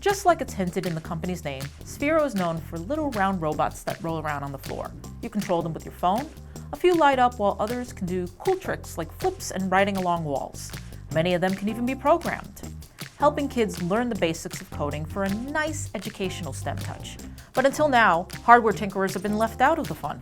Just like it's hinted in the company's name, Sphero is known for little round robots that roll around on the floor. You control them with your phone. A few light up while others can do cool tricks like flips and riding along walls. Many of them can even be programmed, helping kids learn the basics of coding for a nice educational STEM touch. But until now, hardware tinkerers have been left out of the fun.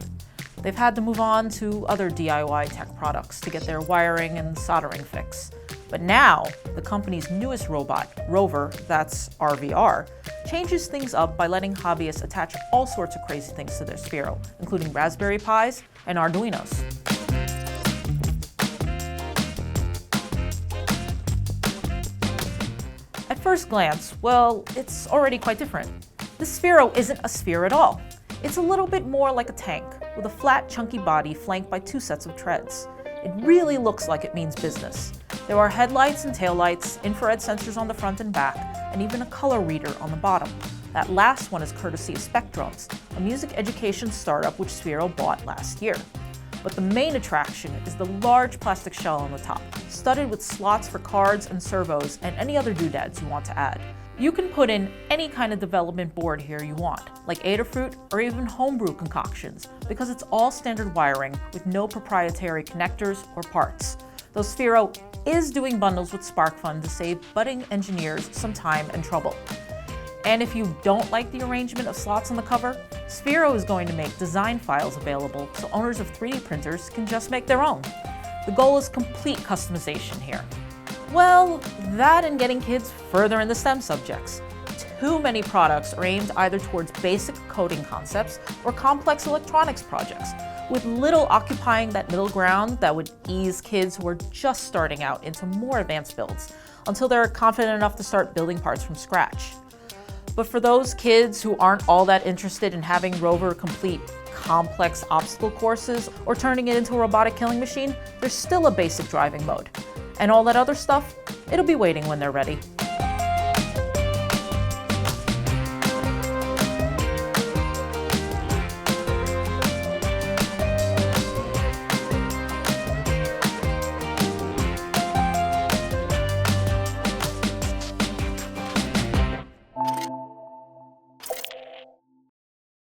They've had to move on to other DIY tech products to get their wiring and soldering fix. But now, the company's newest robot, Rover, that's RVR, changes things up by letting hobbyists attach all sorts of crazy things to their Sphero, including Raspberry Pis and Arduinos. At first glance, well, it's already quite different. The Sphero isn't a sphere at all. It's a little bit more like a tank, with a flat, chunky body flanked by two sets of treads. It really looks like it means business. There are headlights and taillights, infrared sensors on the front and back, and even a color reader on the bottom. That last one is courtesy of Spectrums, a music education startup which Sphero bought last year. But the main attraction is the large plastic shell on the top, studded with slots for cards and servos and any other doodads you want to add. You can put in any kind of development board here you want, like Adafruit or even homebrew concoctions, because it's all standard wiring with no proprietary connectors or parts. Though Sphero is doing bundles with SparkFun to save budding engineers some time and trouble. And if you don't like the arrangement of slots on the cover, Sphero is going to make design files available so owners of 3D printers can just make their own. The goal is complete customization here. Well, that and getting kids further in the STEM subjects. Too many products are aimed either towards basic coding concepts or complex electronics projects, with little occupying that middle ground that would ease kids who are just starting out into more advanced builds until they're confident enough to start building parts from scratch. But for those kids who aren't all that interested in having Rover complete complex obstacle courses or turning it into a robotic killing machine, there's still a basic driving mode. And all that other stuff, it'll be waiting when they're ready.